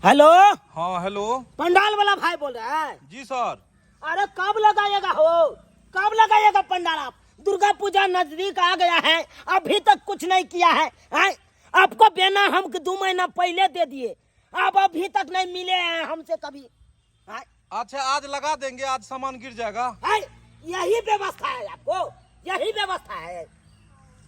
Hello. हाँ hello. Pandal वाला भाई बोल रहा है? जी सर। अरे कब लगाएगा हो, कब लगाएगा पंडाल? आप दुर्गा पूजा नजदीक आ गया है, अभी तक कुछ नहीं किया है। आपको बेना हम 2 महीना पहले दे दिए, अब अभी तक नहीं मिले हैं हमसे कभी। अच्छा आज लगा देंगे, आज सामान गिर जाएगा। यही व्यवस्था है आपको, यही व्यवस्था है।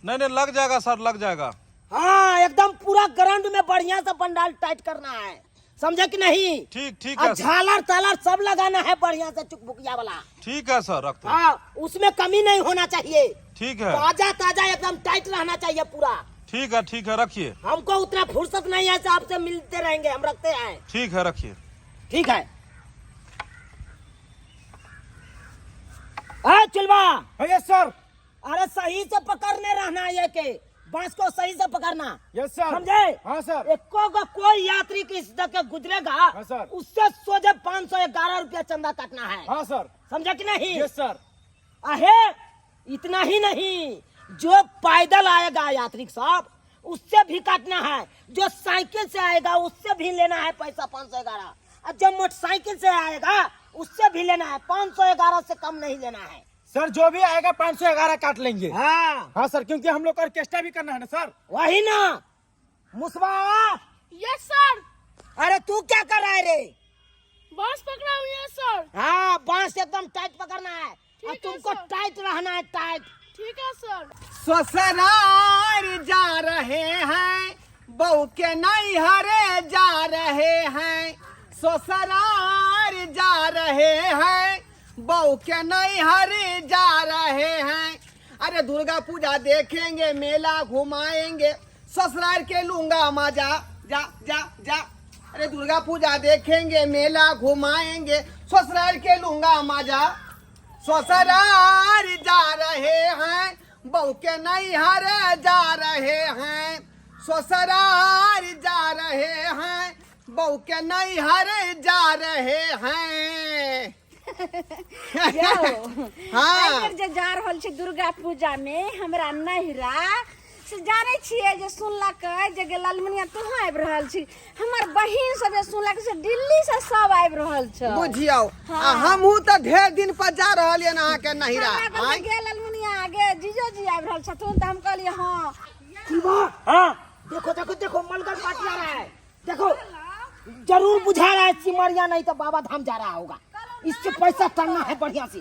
नहीं नहीं लग जाएगा सर, लग जाएगा। हाँ एकदम पूरा ग्राउंड में बढ़िया सा पंडाल टाइट करना है, समझे कि नहीं? ठीक ठीक है। झालर तालर सब लगाना है बढ़िया से, चुकभुकिया वाला। ठीक है सर, रखते हैं। हाँ उसमें कमी नहीं होना चाहिए। ठीक है। ताजा ताजा एकदम टाइट रहना चाहिए पूरा। ठीक है रखिए। हमको उतना फुर्सत नहीं है, आपसे मिलते रहेंगे, हम रखते हैं। ठीक है रखिए। ठीक है। चिलवा। Yes sir. अरे सही से पकड़ने रहना, ये के बांस को सही से पकड़ना। Yes sir. समझे? हाँ सर। एको का कोई यात्री की इस के गुजरेगा, हाँ सर, उससे सोझे 511 रुपया चंदा काटना है। हाँ सर। समझे कि नहीं? Yes sir. आहे इतना ही नहीं, जो पैदल आएगा यात्री साहब उससे भी काटना है, जो साइकिल से आएगा उससे भी लेना है पैसा 511, और जो मोटरसाइकिल से आएगा उससे भी लेना है 511, से कम नहीं लेना है। सर जो भी आएगा 511 काट लेंगे। हाँ हाँ सर, क्योंकि हम लोग को ऑर्केस्ट्रा भी करना है ना सर। वही ना। मुसवा। Yes sir. अरे तू क्या कर रहा है रे? बांस पकड़ा हुआ है सर। हाँ बांस एकदम टाइट पकड़ना है, और है तुमको सर। टाइट रहना है, टाइट। ठीक है सर। ससुराल जा रहे हैं, बहू के नैहरे जा रहे हैं। ससुराल जा रहे हैं, बहू के नैहरे जा रहे हैं। अरे दुर्गा पूजा देखेंगे, मेला घुमाएंगे, ससुराल के लूंगा मजा। जा जा जा। अरे दुर्गा पूजा देखेंगे, मेला घुमाएंगे, ससुराल के लूंगा मजा। ससुराल जा रहे हैं, बहू के नैहरे जा रहे हैं। ससुराल जा रहे हैं, बहू के नैहरे जा रहे हैं। हाँ जे जा रहल छी दुर्गा पूजा में, हमरा नहिरा से जाने छिए जे सुनलक जे लालमनिया तू आबि रहल छी, हमर बहिन सब सुनलक से दिल्ली से सब आबि रहल छ। बुझियो हमहू तो ढेर दिन पर जा रहल न अहाँ के नहिरा। गे लालमनिया गे जीजो जी आबि रहल छथुन, त हम कहलिए हां। हाँ देखो देखो देखो, मलगर पार्टी आ रहा है, देखो जरूर बुझा रहा है सिमरिया, नहीं तो बाबा धाम जा रहा होगा। इससे पैसा टलना है बढ़िया से,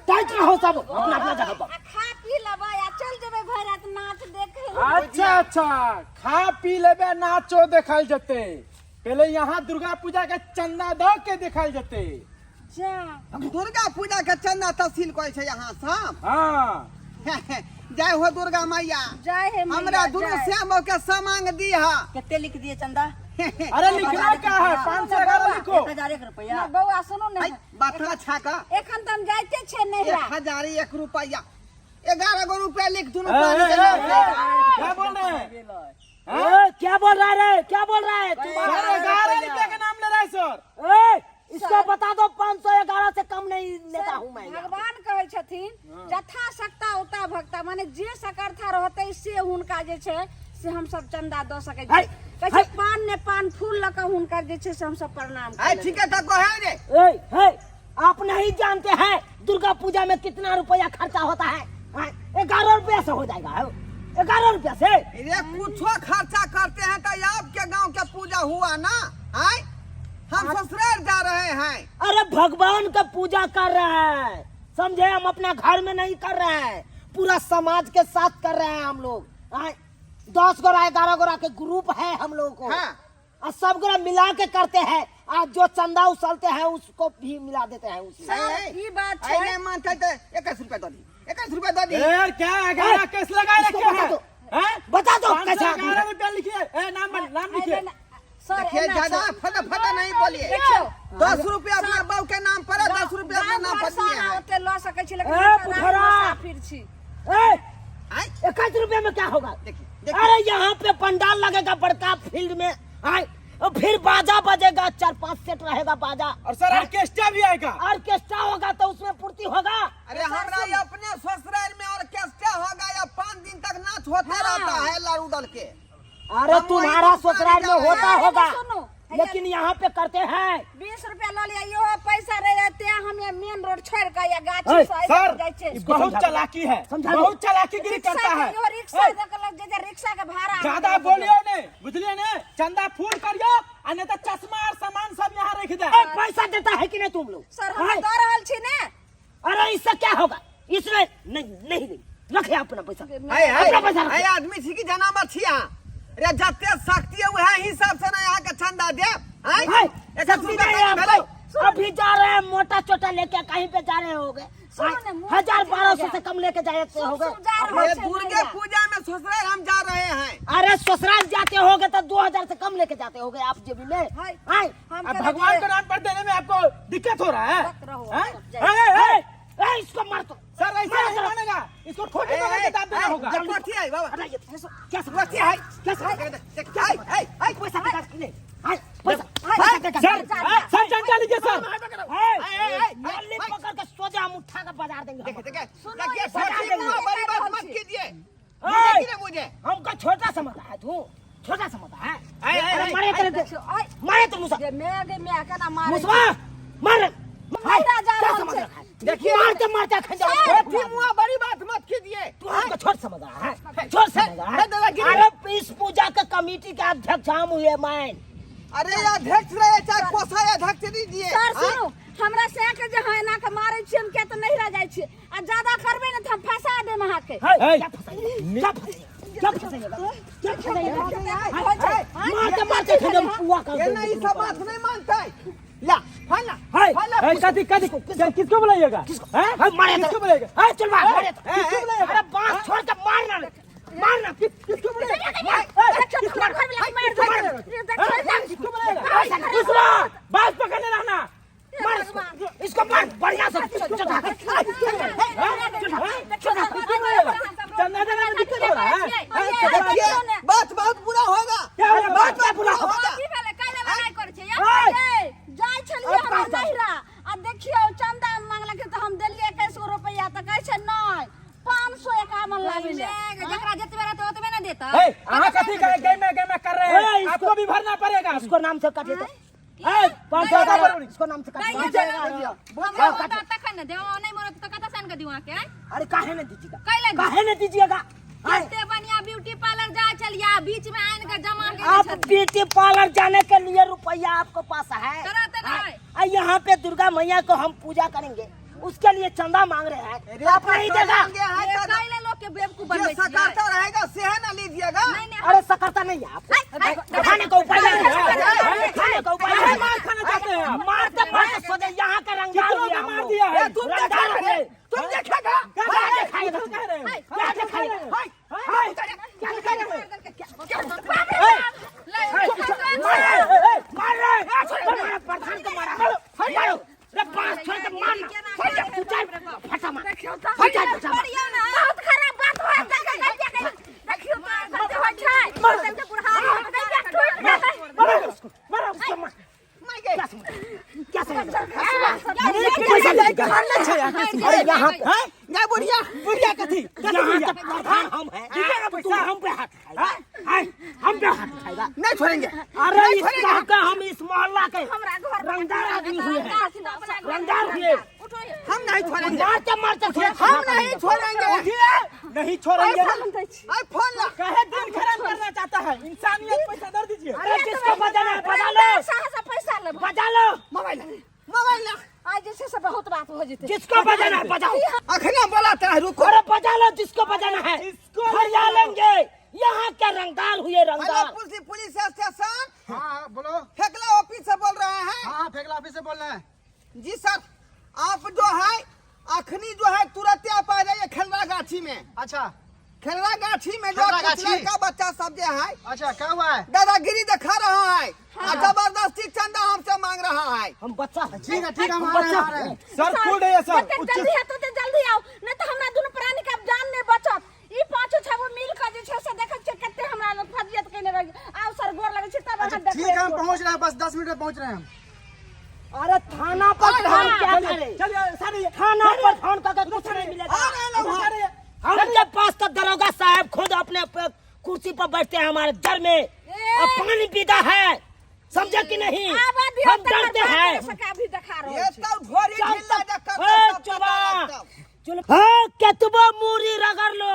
टाइट रहो सब अपना अपना जगह पर। खा पी लेबा या चल जेबे भर रात नाच देखे। अच्छा खा पी लेबे, नाचो देखाल जते। पहले यहाँ दुर्गा पूजा के चंदा दो के देखाल जते। दुर्गा पूजा के चंदा तहसील कोई छै यहाँ सब। हाँ जय हो दुर्गा मैया। जय हे मैया। हमरा दुनू श्याम बाबू के सामांग दीहा। कितने लिख दिए चंदा? अरे लिखना क्या है, 511 लिखो। 1001 रुपया। बउआ सुनो ने, बाथा छाका एखन त हम जाइते छे नहिरा। 1001 रुपया, 11 गो रुपया लिख दुनू। क्या बोल रहे हैं? क्या बोल रहा है रे, क्या बोल रहा है? 11 रुपया का नाम ले रहा है सर। इसको बता दो 511 से कम नहीं लेता हूँ मैं। भगवान कहे छथिन जथा सकता उता भक्ता, माने जे सकरथा रहते से हुनका जे छे से हम सब चंदा दो सके छी। कैसे पान ने पान फूल लका हुनका जे छे से हम सब प्रणाम आई कर। ठीक है तो कहे रे। आप नहीं जानते हैं दुर्गा पूजा में कितना रुपया खर्चा होता है? 11 रुपया से हो जाएगा, 11 रुपया से। ये कुछो खर्चा करते हैं तो आपके गांव के पूजा हुआ ना। आई हम ससुराल जा रहे हैं। अरे भगवान का पूजा कर रहे हैं, समझे? हम अपना घर में नहीं कर रहे हैं, पूरा समाज के साथ कर रहे हैं हम लोग। 10 गोरा 11 गोरा के ग्रुप है हम लोग को। हाँ। और सब गोरा मिला के करते हैं, आज जो चंदा उछलते हैं उसको भी मिला देते हैं उसमें। ई बात आई छे। नहीं मानते तो 21 रुपया दो दी, 21 रुपया दो दी। क्या 11 केस लगा रखे हैं? बता दो कैसे? 511 रुपया लिखिए। नाम लिखिए। देखिए ज्यादा फटा नहीं बोलिए। 10 रुपया अपना बाबू के नाम पर, 10 रुपया अपना नाम पर दिए हैं। ओते ल सके छी, लेकिन पुखरा। फिर छी 21 रुपया में क्या होगा? देखिए अरे यहाँ पे पंडाल लगेगा बड़का फील्ड में, और फिर बाजा बजेगा, 4-5 सेट रहेगा बाजा, और सर ऑर्केस्ट्रा भी आएगा। ऑर्केस्ट्रा होगा तो उसमें पूर्ति होगा। अरे हमरा ये अपने ससुराल में ऑर्केस्ट्रा होगा या 5 दिन तक नाच होते रहता है लारू दल के। अरे तुम्हारा ससुराल में होता होगा, लेकिन यहाँ पे करते हैं। 20 रुपया लो लिया यो पैसा रह जाते हैं हम ये मेन रोड छोड़ के या गाछ ओए, से सर जाय छे। ये बहुत चालाकी है, समझा दो। बहुत चालाकीगिरी करता है। यो रिक्शा देखल जे रिक्शा के भाड़ा ज्यादा बोलियो ने, बुझलिए ने? चंदा फूल करियो आ नहीं तो चश्मा और सामान सब यहाँ रख दे। पैसा देता है कि नहीं तुम लोग? सर हम दे रहल छी ने। अरे इससे क्या होगा? इसमें नहीं रखे अपना पैसा, हाय अपना पैसा हाय रखे। आदमी छी की जना मत छिया रे जत्ते शक्ति है वह हिसाब से ना यहाँ का चंदा दे हाय भाई, एक शक्ति नहीं है आपको। अभी जा रहे हैं मोटा चोटा लेके, कहीं पे जा रहे होगे, सुनो ना, मोटा 1000-1200 से कम लेके जाए होगे। ये दुर्गा पूजा में ससुराल हम जा रहे हैं। अरे ससुराल जाते होगे तो 2000 से कम लेके जाते होगे आप जेबी में। हाय। हाय। हम अब कहते भगवान हैं, के नाम पर देने में आपको दिक्कत हो रहा है? मत रहो, हैं? मत ए, ए, ए, इसको मार दो। सर ऐसा नहीं मानेगा, इसको ठोके पकड़ के दाब देना होगा। कोठी है बाबा अरे ये क्या समझ कोठी है क्या समझ हाय हाय हाय पैसा देगा कि नहीं? हाय, पैसा हाय, देगा। सर चंदा लीजिए सर। हाय, नली पकड़ के सोजा हम उठा के बाजार देंगे। देखे देखे सुनो, देखिए ये सोची बजा मुँह बड़ी बात देंगे। मत कीजिए हाय। देखिए मुझे हमको छोटा समझता है तू, छोटा समझता है। हाय, हाय, अरे हाय, मारे हाय, तेरे आय, मारे तो मुसा जे मैं के ना मारे। मुसवा मार। हाय, मारा जा क्या रहा समझ है। रखा है? देखिए मारते मारते खंजर सोची मुँह बड़ी बात मत कीजिए तू हमको छोट समझ रहा है, छोट समझ रहा है, दादागिरी। है। अरे इस पूजा के कमेटी के अध्यक्ष हम हुए मैं। अरे अध्यक्ष रहे चाहे कोषाध्यक्ष अध्यक्ष दीजिए सर सुनो हमरा से के जे है ना के मारे छी हम के त नहीं रह जाय छी आ ज्यादा करबे न त हम फंसा देम अहाँ के। हाय, क्या फंसाइएगा? क्या फंसाइएगा? क्या फंसाइएगा? मारते मारते खंजर पुआ कर ये नहीं सब बात नहीं मानता है ला फला हाय, फला किसको बुलाइएगा? हैं? हाय, मारे किसको तो बुलाइएगा? हाय, चल मार मारे तो। किसको बुलाइएगा? अरे बांस छोड़ के मारना मारना किसको बुलाइएगा? दूसरा बात पकड़ने रहना। मार इसको मार बढ़िया से चढ़ा के। चंदा देने में दिक्कत हो रहा है? देखिए बात बहुत बुरा होगा क्या होगा? बात क्या बुरा होगा? जाय छलिए हम नहिरा आ देखियो चंदा मांगलक त हम देलिए 2100 रुपया त कहै छै नहीं 551 लागले जकरा जतबे रहते ओतबे ना देता। ए, अहाँ कथी गेम में कर रहे हैं? ए, आपको भी भरना पड़ेगा। इसको नाम से काटे तो 500 इसको नाम से नहीं काटे। हमरा होता तखन न देओ नहीं मरत त कता सन के दिवा के अरे काहे नहीं दीजिएगा? कैले दी? काहे नहीं दीजिएगा? कितने बढ़िया ब्यूटी पार्लर जा चलिया बीच में आइन के जमा के आप ब्यूटी पार्लर जाने के लिए रुपया आपको पास है? तरह तरह और यहाँ पे दुर्गा मैया को हम पूजा करेंगे, उसके लिए चंदा मांग रहे हैं। आप नहीं देगा? कैले लोग के बेवकूफ बनबै छियै। सकारता रहेगा सेह ना लीजिएगा नहीं नहीं अरे सकरता नहीं है आपको, खाने का उपाय नहीं है, खाने का उपाय नहीं है। मार खाना चाहते हैं आप? मारते मारते सोचे यहाँ का रंगदार कितनों हुए को हम मार लोग। दिया है? तुम देखेगा, तुम देखेगा, क्या दिखाएगा? किसको कह रहे हैं? क्या दिखाएगा? क्या दिखाएगा? मार रहे प्रधान को मारा मारो रे पांच छोड़ के मार फटा मार फटा बढ़िया ना बहुत खराब बात हो देखियो तो हो छै मर के बुढ़ा मारो उसको मार क्या समझ अरे यहाँ पे नहीं बुढ़िया बुढ़िया कथी? यहाँ का प्रधान हम हैं, तू हम पे हाथ खाएगा, हम पे हाथ खाएगा। नहीं छोड़ेंगे अरे इस गाँव का हम इस मोहल्ला के हमरा घर रंगदार आदमी हुए हैं, रंगदार हुए। हम नहीं छोड़ेंगे मारते मारते हम नहीं छोड़ेंगे नहीं छोड़ेंगे। आई फोन ला कहे दिन खराब करना चाहता है? इंसानियत पैसा दर दीजिए। अरे किसको बजाना है बजा लो, से पैसा ले बजा लो। मोबाइल ला आज जैसे से बहुत बात हो जते जिसको बजाना है बजाओ। अखना बोलाता है रुको अरे बजा लो जिसको बजाना है, फरिया लेंगे। यहाँ के रंगदार हुए हेलो रंगदार। पुलिस स्टेशन हाँ बोलो। फेकला ऑफिस से बोल रहे हैं हाँ फेकला ऑफिस से बोल रहे हैं। जी सर आप जो है अखनी जो है तुरंत आप आ जाइए खेलरा गाछी में अच्छा खेलरा गाछी में जो खेलरा कुछ गाछी? लड़का बच्चा सब जो है अच्छा क्या हुआ है? दादागिरी दिखा रहा है और जबरदस्ती चंदा हमसे मांग रहा है हम बच्चा है। ठीक है हम आ बच्चा रहे हैं। सर फूड है सर। जल्दी है तो जल्दी आओ नहीं तो हमरा दुनु प्राणी का जान नहीं बचत ई पांचो छगो मिल के जे छै से देखे छै कते हमरा फजियत केने रह आओ सर गोर लगे छै तब अच्छा हम ठीक है हम पहुंच रहे हैं, बस 10 मिनट में पहुंच रहे हैं हम। अरे थाना पर हम क्या करें? चलिए सारी थाना पर फोन करके कुछ नहीं मिलेगा। हमके पास तो दरोगा साहब खुद अपने कुर्सी पर बैठते हैं हमारे घर में और पानी पीता है। समझे कि नहीं? अब अभी हम डरते हैं। अभी दिखा रहे ये तो घोड़ी चल झिल्ला तब, देखा ए, चुबा। चलो हाँ, केतबो मूरी रगड़ लो,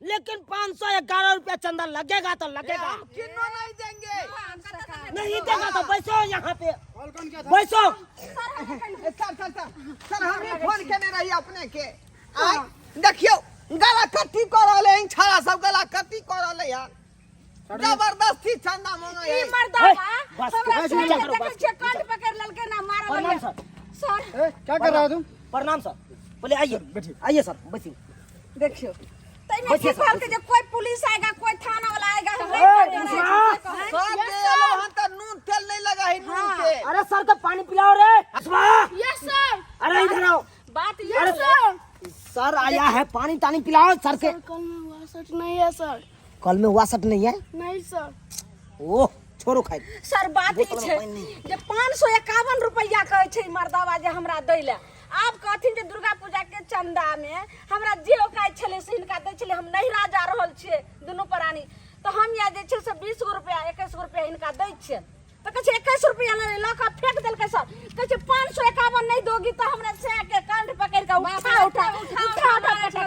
लेकिन 511 रुपया चंदा लगेगा तो लगेगा। किन्नो नहीं देंगे। नहीं देगा तो बैठो यहाँ पे, बैठो। सर हमें फोन करने रही अपने के आय देखियो गला कट्टी कर रहले इन छाड़ा सब गला कट्टी कर रहले यार जबरदस्ती चंदा मांगे ई है। मर्दावा बस, हमरा बस, से बस, देखे बस। छे काट पकड़ ललके ना मारल प्रणाम सर। सर क्या कर रहा हो तुम? प्रणाम सर। बोले आइए, आइए सर, बैठिए। देखियो तइने बैठिए की सर, कहल के जे कोई पुलिस आएगा कोई थाना वाला आएगा हम ए, नहीं दूसरा। सब दे वहां तो नून तेल नहीं लगा है नून के अरे सर को पानी पिलाओ रे। हसवा, यस सर अरे इधर आओ। बात अरे ये सर सर आया है, पानी तानी पिलाओ सर के। कल में हुआ सच नहीं है सर कल में हुआ सट नहीं है? नहीं सर ओह छोड़ो खाई। सर बात ई छै जे 551 रुपया कहै छै मर्दावा जे हमरा दै ले आब कहथिन जे दुर्गा पूजा के चंदा में हमरा जे ओकाय छले से हिनका दै छले हम नहीं राजा रहल छियै दुनू प्राणी तो हम या जे छै से 20 रुपया 21 रुपया हिनका दै छियै तो कहै छै 21 रुपया ल के फेंक देलकै सर कहै छै 551 नहीं दोगी तो हमरा से के कंठ पकड़ के उठा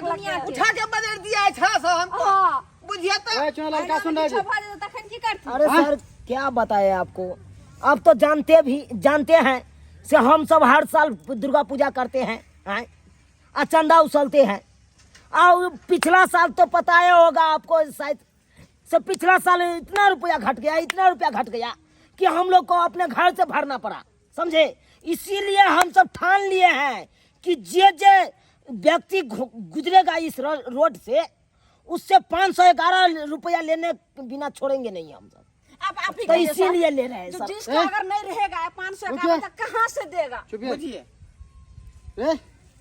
दुनिया उठा के बदल दिया है छा सब हमको हां बुझिए तो ए, चलो लड़का सुन रहा है। तखन की करती अरे सर क्या बताए आपको, आप तो जानते हैं से हम सब हर साल दुर्गा पूजा करते हैं, और चंदा उछलते हैं। और पिछला साल तो पता ही होगा आपको शायद से, पिछला साल इतना रुपया घट गया कि हम लोग को अपने घर से भरना पड़ा, समझे। इसीलिए हम सब ठान लिए हैं कि जे व्यक्ति गुजरेगा इस रोड से उससे 511 रुपया लेने बिना छोड़ेंगे नहीं हम सब। आप ही तो इसीलिए ले रहे हैं जो सर। जिसका अगर नहीं रहेगा 500 तक कहाँ से देगा चुप है। बुझिए रे,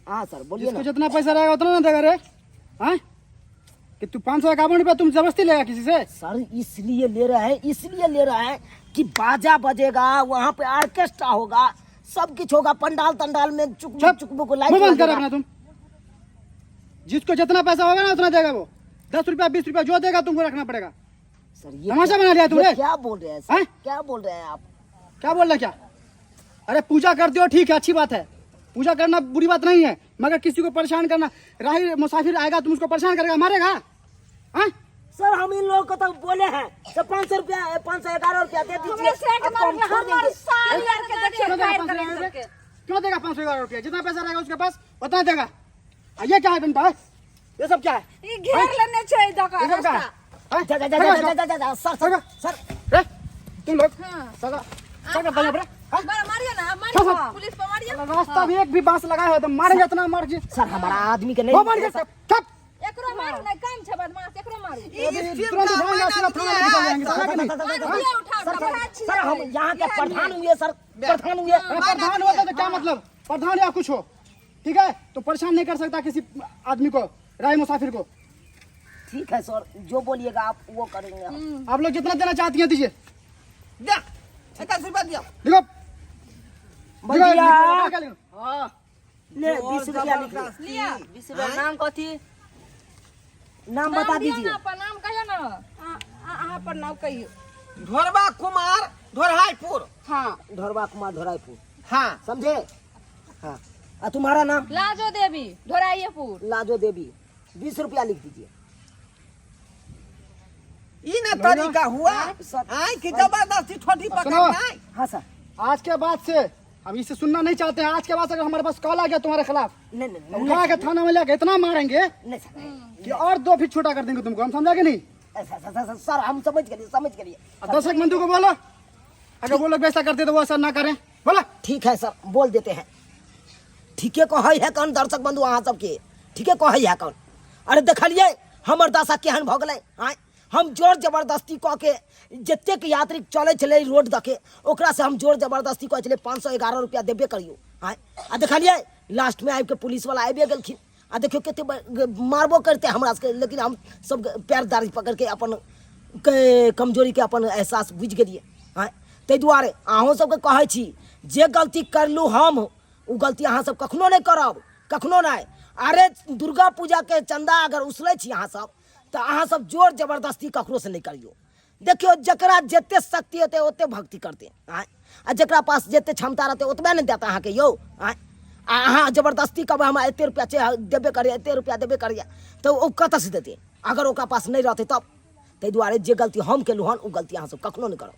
हाँ सर बोलिए जिसको ना। जितना पैसा रहेगा उतना ना देगा रे। हाँ कि तू 551 रुपया तुम जबरदस्ती लेगा किसी से? सर इसलिए ले रहा है कि बाजा बजेगा, वहाँ पे ऑर्केस्ट्रा होगा, सब कुछ होगा, पंडाल में चुकबुक मुंह लाइट बंद कर लगेगा। अपना तुम। जिसको जितना पैसा होगा ना उतना देगा वो। 10 रुपया 20 रुपया जो देगा तुमको रखना पड़ेगा। सर ये तमाशा बना लिया तुमने। क्या बोल रहे हैं सर? हैं? क्या बोल रहे हैं आप? क्या बोल रहे क्या? अरे पूजा करते हो ठीक है, अच्छी बात है, पूजा करना बुरी बात नहीं है, मगर किसी को परेशान करना, राही मुसाफिर आएगा तुम उसको परेशान करेगा, मारेगा? हाँ सर हम इन लोगों को तो बोले हैं तो 511 रुपया दे हमरे दीजिए, से एक आपको हम छोड़ हमार देंगे। साल यार के देखिए क्यों देगा फायर 511 करके रुपया? क्यों देगा 511 रुपया? जितना पैसा रहेगा उसके पास उतना देगा। ये क्या है घंटा है? ये सब क्या है? ई घेर लेने छै दका ये सब क्या है? रास्ता हाँ? जा, सर रे, तुम लोग हाँ। सगा क्या करते हैं यहाँ पर? बड़ा मारियो ना क्या मारियो सब? पुलिस पे मारियो रास्ता भी एक भी बांस लगा है तो मारेंगे इतना मार जी। सर हमारा आदमी के वो मार नहीं के चुप। एकरो मारू नहीं काम छै बदमाश एकरो मारू तुरंत जाएंगे सीधा थाना लेके चले जाएंगे, समझा कि नहीं? ये उठा सर हम यहाँ के प्रधान हुए सर, प्रधान हुए। प्रधान होता तो क्या मतलब, प्रधान या कुछ हो, ठीक है, तो परेशान नहीं कर सकता किसी आदमी को, राय मुसाफिर को। ठीक है सर, जो बोलिएगा आप वो करेंगे हम। आप लोग जितना देना चाहती हैं दीजिए। दे 21 रुपया दियो देखो भैया हाँ ले 20 रुपया लिख लिया। 20 रुपया नाम कथी? नाम बता दीजिए। नाम कहियो ना। अहाँ पर नाम कहियो ढोरबा कुमार ढोरहाईपुर हां ढोरबा कुमार ढोराईपुर, हाँ समझे। हाँ और तुम्हारा नाम? लाजो देवी धोराइयपुर। लाजो देवी। 20 रुपया लिख दीजिए। ये ना तरीका हुआ सर आई कि जबरदस्ती छोटी सुनो। पकड़ना है। हाँ सर। आज के बाद से हम इसे सुनना नहीं चाहते हैं। आज के बाद से अगर हमारे पास कॉल आ गया तुम्हारे खिलाफ नहीं तो उठा के थाना में लेके इतना मारेंगे नहीं सर, कि और 2 फीट छोटा कर देंगे तुमको, हम समझा कि नहीं? सर हम समझ गए। अब दर्शक बंधु को बोलो, अगर वो लोग वैसा करते तो वो ऐसा ना करें, बोला। ठीक है सर बोल देते हैं। ठीके कहे है कौन दर्शक बंधु अहाँ सबके, ठीके कहे है कौन। अरे देखलिए हमर दशा केहन भऽ गेलै। आँय हम जोर जबरदस्ती कऽ के जतेक यात्री चलै छलै रोड दके ओकरा से हम जोर जबरदस्ती कहै छलै 511 रुपया देबे करियो। आँय आ देखलिए लास्ट में आबि के पुलिस वाला आबिए गेलखिन आ देखियो कते मारबो करते हमरा सबके, लेकिन हम सब पैर दाढ़ी पकड़ के अपन कमजोरी के अपन एहसास बुझ गेलिए। आँय ताहि दुआरे अहूँ सबके कहै छी जे गलती करलू हम ओ गलती अहाँ सब कखनो नहीं करब, कखनो नहीं। अरे दुर्गा पूजा के चंदा अगर उसलै छी अहाँ सब तो अहाँ सब जोर जबरदस्ती ककरो से नहीं करियो, देखियो जकरा जितने शक्ति होते ओते भक्ति करते आय आ जकरा पास जितने क्षमता रहते ओतबे नहीं देता अहाँ के यो आय अहाँ जबरदस्ती कब हम एते रुपया देबे करिए एते रुपया देबे करिए तो वो कतऽ से देते अगर ओकरा पास नहीं रहते तब ताहि दुआरे जे गलती हम केलहुँ हन ओ गलती अहाँ सब कखनो नहीं करब।